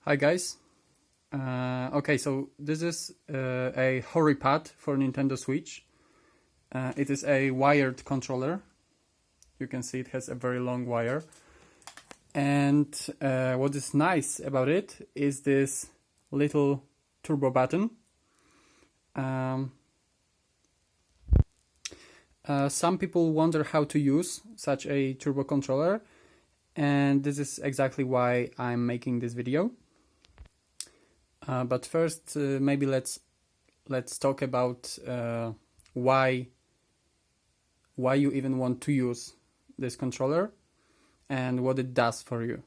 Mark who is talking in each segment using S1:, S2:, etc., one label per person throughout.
S1: Hi guys. Okay, so this is a Hori pad for Nintendo Switch. It is a wired controller. You can see it has a very long wire. And what is nice about it is this little turbo button. Some people wonder how to use such a turbo controller, and this is exactly why I'm making this video. But first, maybe let's talk about why you even want to use this controller and what it does for you.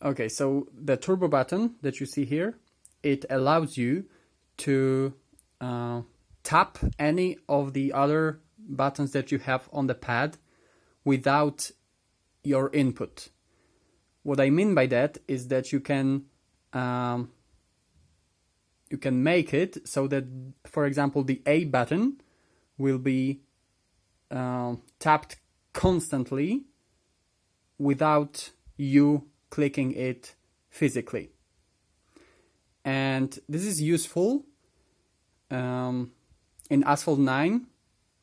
S1: Okay, so the turbo button that you see here, it allows you to tap any of the other buttons that you have on the pad without your input. What I mean by that is that you can make it so that, for example, the A button will be tapped constantly without you clicking it physically. And this is useful in Asphalt 9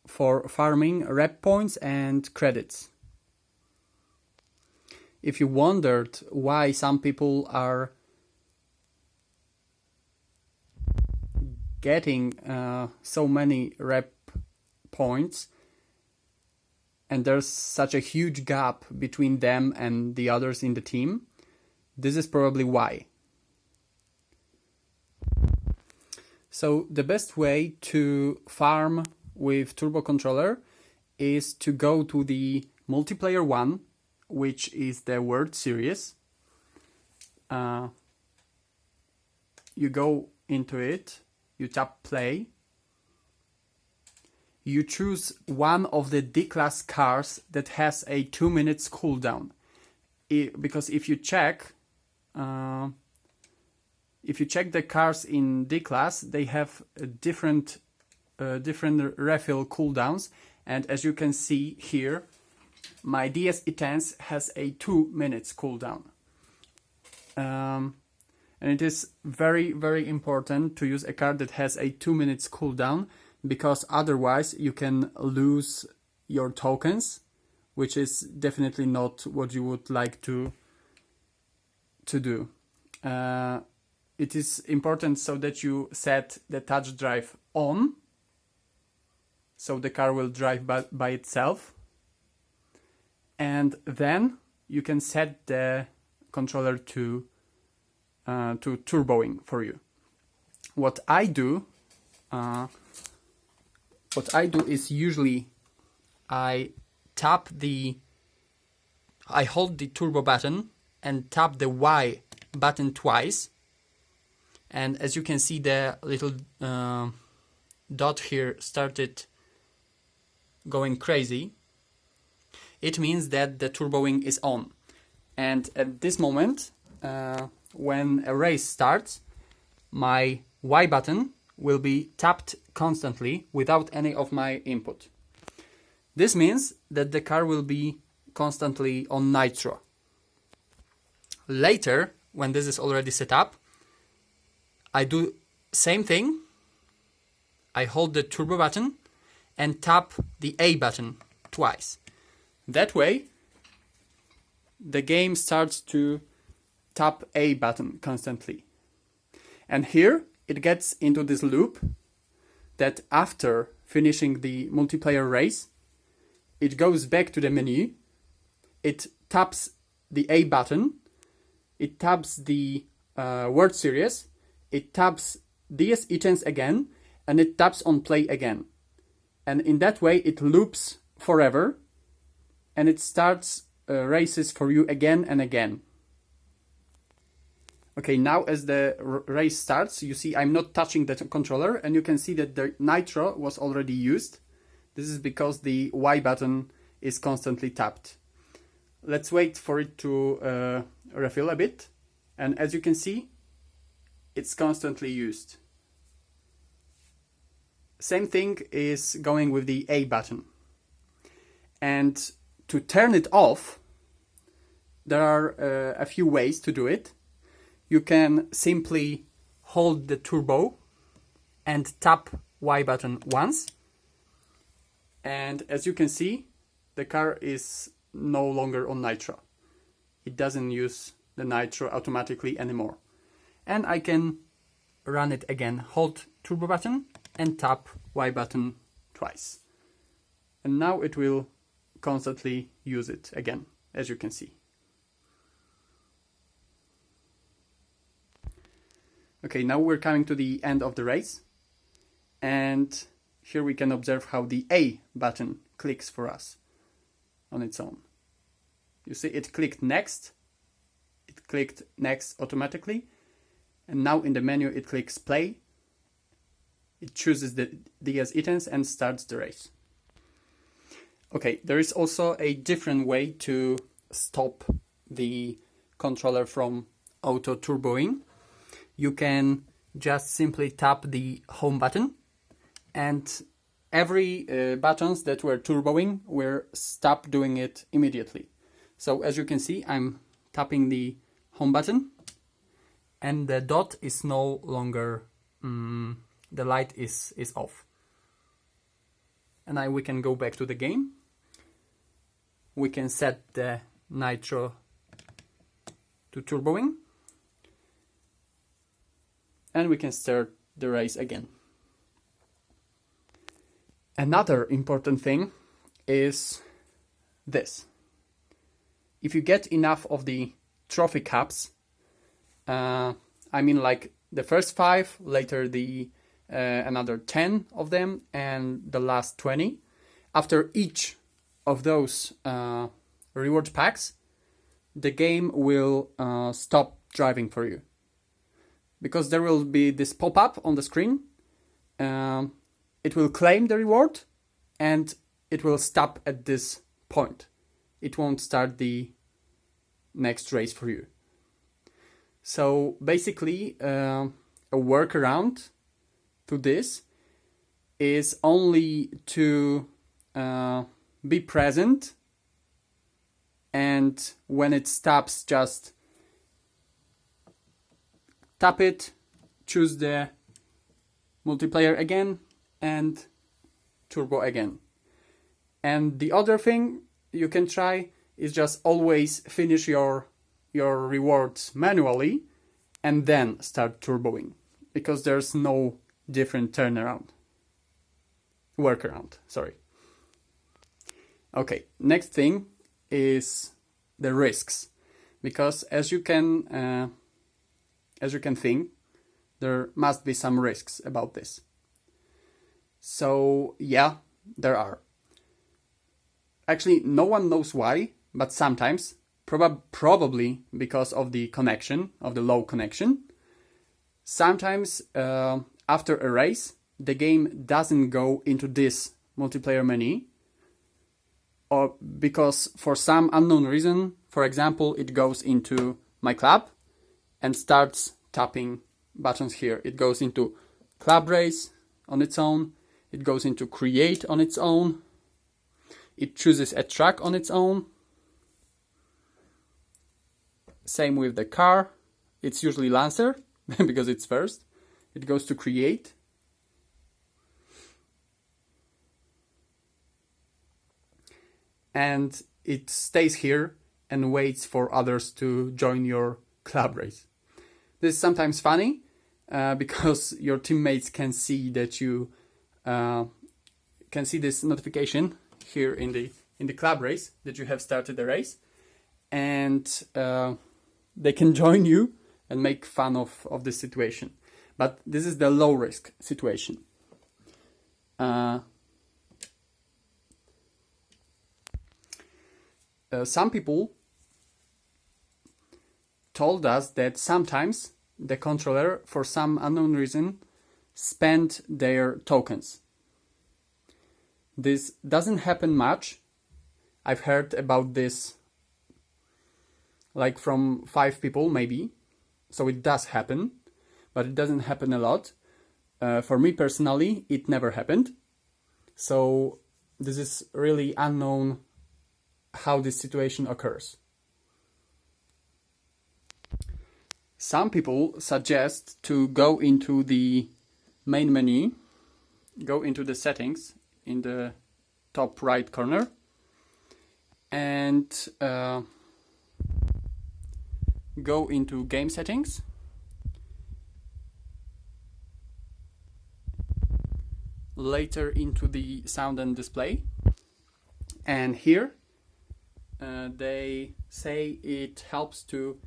S1: for farming rep points and credits. If you wondered why some people are getting so many rep points and there's such a huge gap between them and the others in the team, this is probably why. So the best way to farm with Turbo Controller is to go to the multiplayer one, which is the World Series. You go into it, you tap play, you choose one of the D-class cars that has a 2 minutes cooldown. Because if you check the cars in D-class, they have different refill cooldowns, and as you can see here, my DS E10 has a 2 minutes cooldown. And it is very, very important to use a card that has a 2 minutes cooldown, because otherwise you can lose your tokens, which is definitely not what you would like to do. It is important so that you set the touch drive on, so the car will drive by itself. And then you can set the controller to turboing for you. What I do is usually I hold the turbo button and tap the Y button twice, and as you can see, the little dot here started going crazy. It means that the turboing is on. And at this moment, when a race starts, my Y button will be tapped constantly without any of my input. This means that the car will be constantly on nitro. Later, when this is already set up, I do same thing. I hold the turbo button and tap the A button twice. That way, the game starts to tap A button constantly. And here, it gets into this loop that after finishing the multiplayer race, it goes back to the menu, it taps the A button, it taps the World Series, it taps DS E10 again, and it taps on play again. And in that way, it loops forever, and it starts races for you again and again. Okay, now as the race starts, you see I'm not touching the controller, and you can see that the nitro was already used. This is because the Y button is constantly tapped. Let's wait for it to refill a bit, and as you can see, it's constantly used. Same thing is going with the A button. And to turn it off, there are a few ways to do it. You can simply hold the turbo and tap Y button once. And as you can see, the car is no longer on nitro. It doesn't use the nitro automatically anymore. And I can run it again. Hold turbo button and tap Y button twice. And now it will constantly use it again, as you can see. Okay, now we're coming to the end of the race. And here we can observe how the A button clicks for us on its own. You see it clicked next. It clicked next automatically. And now in the menu it clicks play. It chooses the DS items and starts the race. Okay, there is also a different way to stop the controller from auto turboing. You can just simply tap the home button, and every buttons that were turboing will stop doing it immediately. So as you can see, I'm tapping the home button and the dot is no longer, the light is off. And now we can go back to the game. We can set the nitro to turboing. And we can start the race again. Another important thing is this. If you get enough of the trophy cups, I mean like the first 5, later the another 10 of them, and the last 20, after each of those reward packs, the game will stop driving for you. Because there will be this pop-up on the screen. It will claim the reward and it will stop at this point. It won't start the next race for you. So basically, a workaround to this is only to be present, and when it stops, just tap it, choose the multiplayer again, and turbo again. And the other thing you can try is just always finish your rewards manually and then start turboing, because there's no different workaround, sorry. Okay, next thing is the risks, because as you can think, there must be some risks about this. So yeah, there are. Actually, no one knows why, but sometimes, probably because of the connection, of the low connection, sometimes after a race, the game doesn't go into this multiplayer menu, or because for some unknown reason, for example, it goes into my club and starts tapping buttons here. It goes into club race on its own. It goes into create on its own. It chooses a track on its own. Same with the car. It's usually Lancer because it's first. It goes to create. And it stays here and waits for others to join your club race. This is sometimes funny because your teammates can see that you can see this notification here in the club race that you have started the race, and they can join you and make fun of this situation. But this is the low risk situation. Some people told us that sometimes the controller, for some unknown reason, spend their tokens. This doesn't happen much. I've heard about this like from 5 people maybe. So it does happen, but it doesn't happen a lot. For me personally, it never happened. So this is really unknown how this situation occurs. Some people suggest to go into the main menu, go into the settings in the top right corner, and go into game settings, later into the sound and display, and here they say it helps to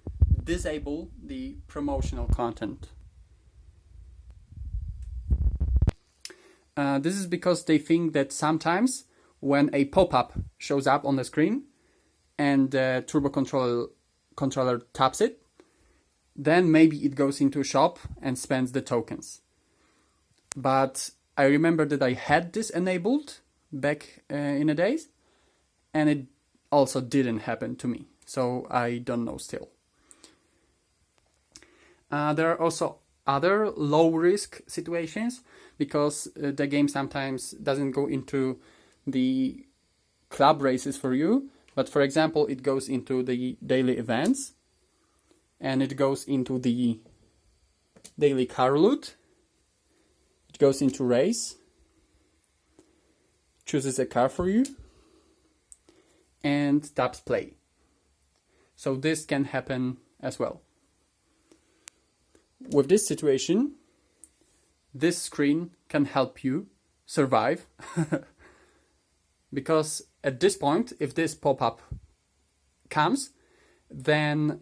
S1: disable the promotional content. This is because they think that sometimes when a pop-up shows up on the screen and the turbo controller taps it, then maybe it goes into a shop and spends the tokens. But I remember that I had this enabled back in the days, and it also didn't happen to me, so I don't know still. There are also other low-risk situations, because the game sometimes doesn't go into the club races for you, but for example it goes into the daily events, and it goes into the daily car loot, it goes into race, chooses a car for you, and taps play. So this can happen as well. With this situation, this screen can help you survive because at this point, if this pop-up comes, then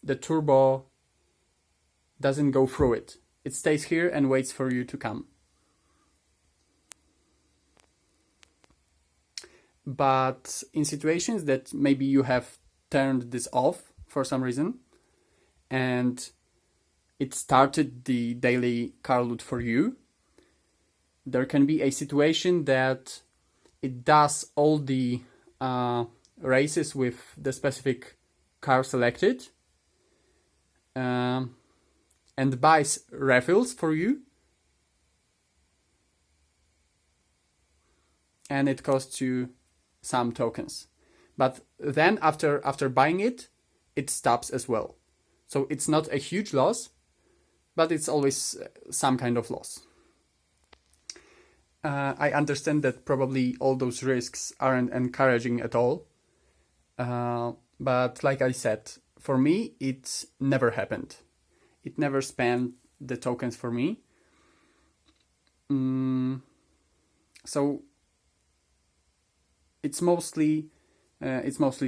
S1: the turbo doesn't go through it. It stays here and waits for you to come. But in situations that maybe you have turned this off for some reason, and it started the daily car loot for you, there can be a situation that it does all the races with the specific car selected, and buys refills for you, and it costs you some tokens. But then after buying it, it stops as well. So it's not a huge loss, but it's always some kind of loss. I understand that probably all those risks aren't encouraging at all. But like I said, for me, it never happened. It never spent the tokens for me. So it's mostly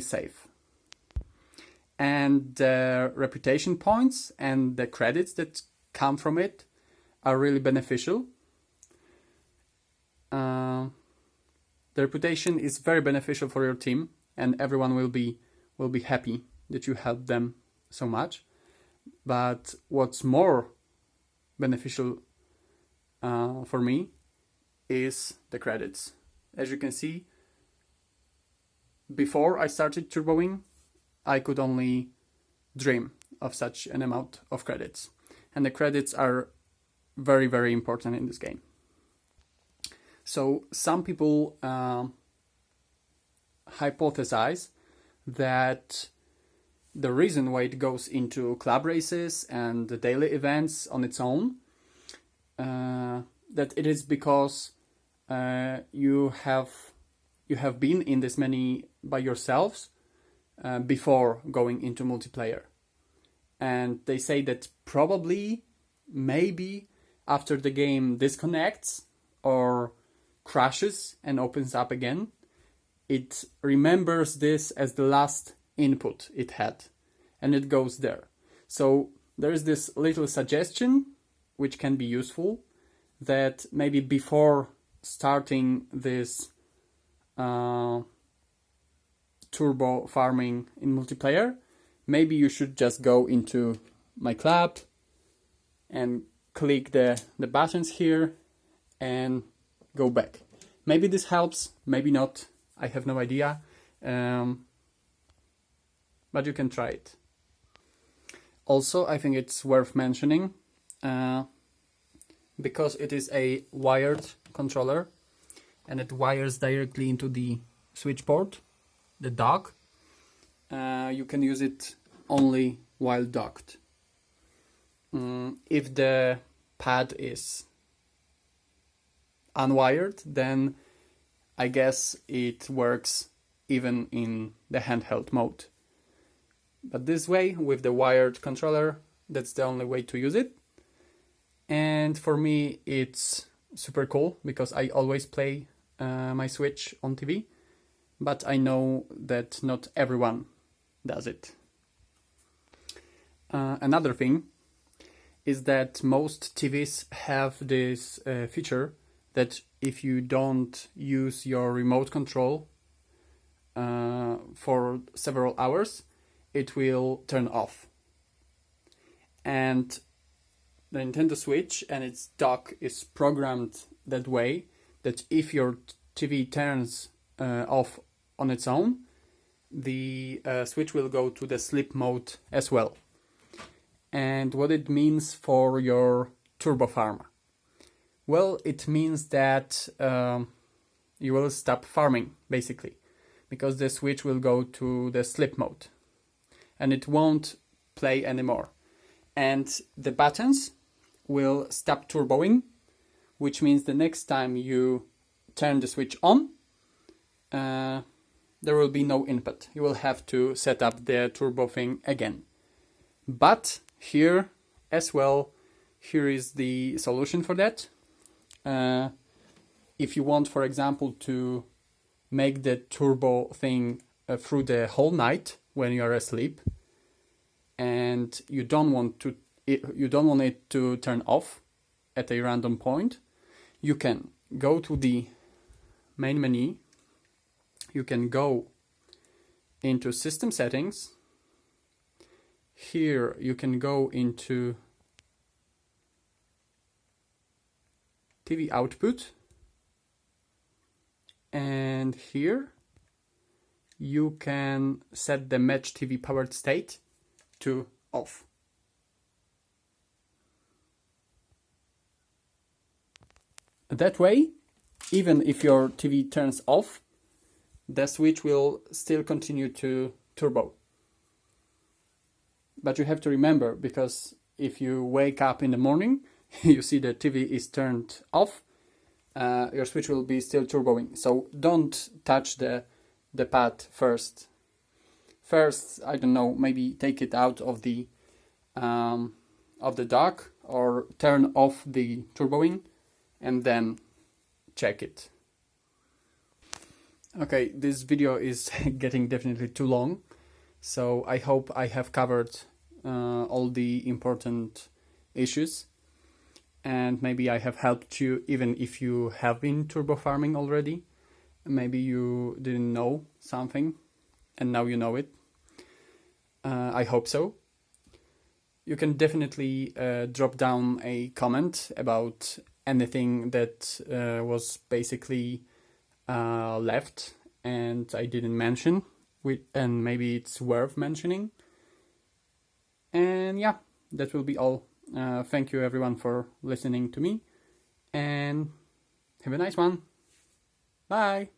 S1: safe. And the reputation points and the credits that come from it are really beneficial. The reputation is very beneficial for your team, and everyone will be happy that you helped them so much. But what's more beneficial for me is the credits. As you can see, before I started turboing, I could only dream of such an amount of credits. And the credits are very, very important in this game. So some people hypothesize that the reason why it goes into club races and the daily events on its own, that it is because you have been in this many by yourselves before going into multiplayer. And they say that probably, maybe, after the game disconnects or crashes and opens up again, it remembers this as the last input it had, and it goes there. So there is this little suggestion, which can be useful, that maybe before starting this turbo farming in multiplayer, maybe you should just go into my club and click the buttons here and go back. Maybe this helps, maybe not, I have no idea, but you can try it. Also, I think it's worth mentioning, because it is a wired controller and it wires directly into the switch port, the dock. You can use it only while docked. If the pad is unwired, then I guess it works even in the handheld mode. But this way, with the wired controller, that's the only way to use it. And for me, it's super cool because I always play my Switch on TV, but I know that not everyone does it. Another thing is that most TVs have this feature that if you don't use your remote control for several hours, it will turn off. And the Nintendo Switch and its dock is programmed that way that if your TV turns off on its own, the Switch will go to the sleep mode as well. And what it means for your TurboFarm? Well, it means that you will stop farming, basically, because the Switch will go to the sleep mode and it won't play anymore. And the buttons will stop turboing, which means the next time you turn the Switch on, there will be no input. You will have to set up the turbo thing again. But here as well, here is the solution for that. If you want, for example, to make the turbo thing through the whole night when you are asleep, and you don't want it to turn off at a random point, you can go to the main menu. You can go into System Settings. Here you can go into TV Output, and here you can set the Match TV Powered State to off. That way, even if your TV turns off, the Switch will still continue to turbo. But you have to remember, because if you wake up in the morning, you see the TV is turned off, your Switch will be still turboing. So don't touch the pad first. First, I don't know, maybe take it out of the dock or turn off the turboing and then check it. Okay, this video is getting definitely too long, so I hope I have covered all the important issues, and maybe I have helped you even if you have been turbo farming already. Maybe you didn't know something and now you know it. I hope so. You can definitely drop down a comment about anything that was basically left and I didn't mention, and maybe it's worth mentioning. And yeah, that will be all. Thank you everyone for listening to me, and have a nice one. Bye!